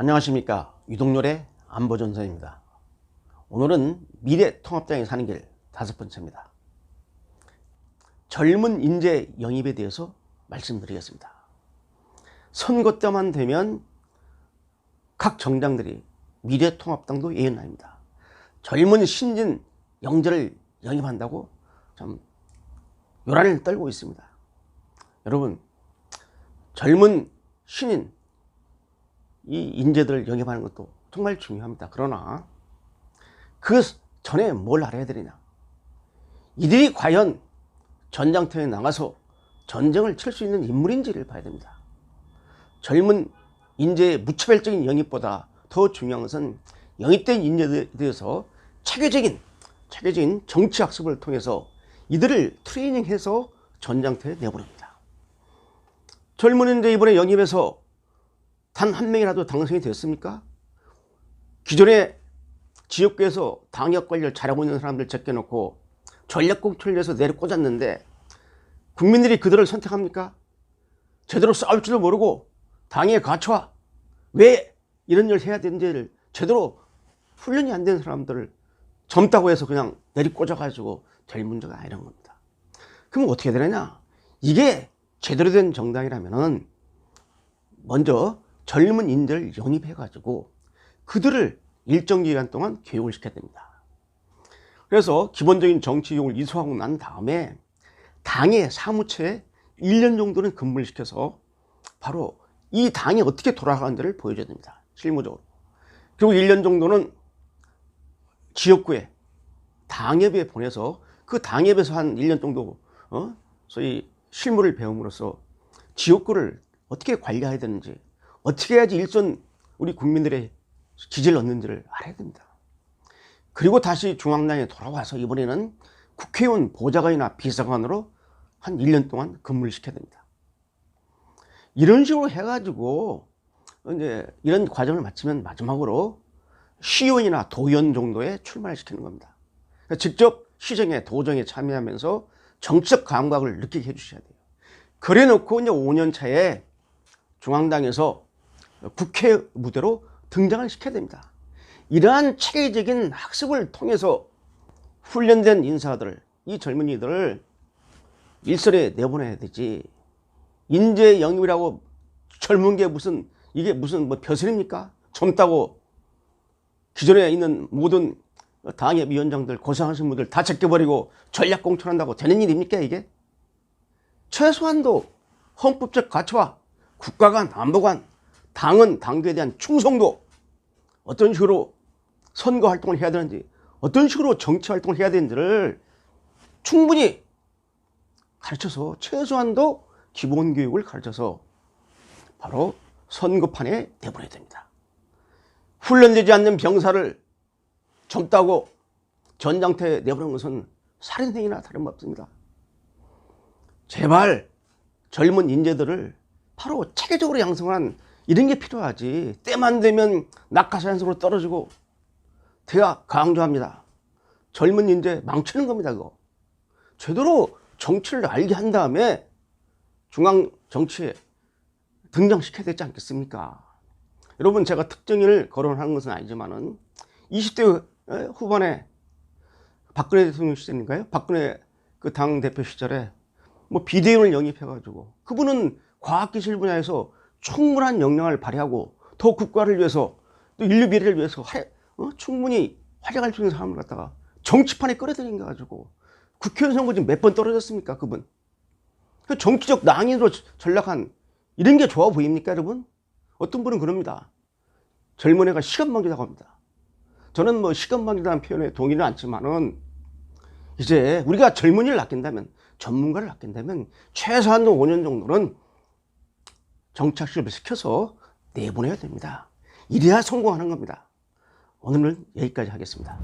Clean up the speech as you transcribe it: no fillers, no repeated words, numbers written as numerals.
안녕하십니까. 유동열의 안보전선입니다. 오늘은 미래통합당이 사는 길 5번째입니다. 젊은 인재 영입에 대해서 말씀드리겠습니다. 선거 때만 되면 각 정당들이 미래통합당도 예외는 아닙니다. 젊은 신진 영재를 영입한다고 참 요란을 떨고 있습니다. 여러분, 젊은 신인 이 인재들을 영입하는 것도 정말 중요합니다. 그러나 그 전에 뭘 알아야 되느냐, 이들이 과연 전장터에 나가서 전쟁을 칠 수 있는 인물인지를 봐야 됩니다. 젊은 인재의 무차별적인 영입보다 더 중요한 것은 영입된 인재들에 대해서 체계적인 정치학습을 통해서 이들을 트레이닝해서 전장터에 내보냅니다. 젊은 인재 이번에 영입해서 단 한 명이라도 당선이 됐습니까? 기존에 지역구에서 당역 관리를 잘하고 있는 사람들 제껴놓고 전략공천을 위해서 내려 꽂았는데 국민들이 그들을 선택합니까? 제대로 싸울 줄도 모르고 당에 갇혀와 왜 이런 일을 해야 되는지를 제대로 훈련이 안 된 사람들을 젊다고 해서 그냥 내리꽂아가지고 될 문제가 아니란 겁니다. 그럼 어떻게 되느냐? 이게 제대로 된 정당이라면은 먼저 젊은 인재를 영입해가지고 그들을 일정 기간 동안 교육을 시켜야 됩니다. 그래서 기본적인 정치 교육을 이수하고 난 다음에 당의 사무처에 1년 정도는 근무를 시켜서 바로 이 당이 어떻게 돌아가는지를 보여줘야 됩니다. 실무적으로. 그리고 1년 정도는 지역구에 당협에 보내서 그 당협에서 한 1년 정도 소위 실무를 배움으로써 지역구를 어떻게 관리해야 되는지, 어떻게 해야지 일선 우리 국민들의 지지를 얻는지를 알아야 됩니다. 그리고 다시 중앙당에 돌아와서 이번에는 국회의원 보좌관이나 비서관으로 한 1년 동안 근무를 시켜야 됩니다. 이런 식으로 해가지고 이제 이런 과정을 마치면 마지막으로 시의원이나 도의원 정도에 출마를 시키는 겁니다. 그러니까 직접 시정에 도정에 참여하면서 정치적 감각을 느끼게 해주셔야 돼요. 그래 놓고 이제 5년 차에 중앙당에서 국회 무대로 등장을 시켜야 됩니다. 이러한 체계적인 학습을 통해서 훈련된 인사들, 이 젊은이들을 일선에 내보내야 되지. 인재 영입이라고 젊은 게 이게 무슨 벼슬입니까? 젊다고 기존에 있는 모든 당의 위원장들, 고생하신 분들 다 제껴버리고 전략 공천한다고 되는 일입니까, 이게? 최소한도 헌법적 가치와 국가관, 안보관, 당은 당규에 대한 충성도, 어떤 식으로 선거 활동을 해야 되는지, 어떤 식으로 정치 활동을 해야 되는지를 충분히 가르쳐서 최소한도 기본 교육을 가르쳐서 바로 선거판에 내보내야 됩니다. 훈련되지 않는 병사를 젊다고 전장터에 내보내는 것은 살인행위나 다름없습니다. 제발 젊은 인재들을 바로 체계적으로 양성한 이런 게 필요하지. 때만 되면 낙하산으로 떨어지고. 제가 강조합니다. 젊은 인재 망치는 겁니다, 그거. 제대로 정치를 알게 한 다음에 중앙 정치에 등장시켜야 되지 않겠습니까? 여러분, 제가 특정인을 거론하는 것은 아니지만은 20대 후반에 박근혜 대통령 시절인가요? 박근혜 그 당 대표 시절에 비대위원을 영입해가지고 그분은 과학기술 분야에서 충분한 역량을 발휘하고 더 국가를 위해서 또 인류 미래를 위해서 충분히 활약할 수 있는 사람을 갖다가 정치판에 끌어들인 가지고 국회의원 선거 지금 몇 번 떨어졌습니까, 그분? 그 정치적 낭인으로 전락한 이런 게 좋아 보입니까, 여러분? 어떤 분은 그럽니다. 젊은 애가 시간만기라고 합니다. 저는 시간만기라는 표현에 동의는 않지만은 이제 우리가 젊은이를 아낀다면, 전문가를 아낀다면 최소한도 5년 정도는 정착식을 시켜서 내보내야 됩니다. 이래야 성공하는 겁니다. 오늘은 여기까지 하겠습니다.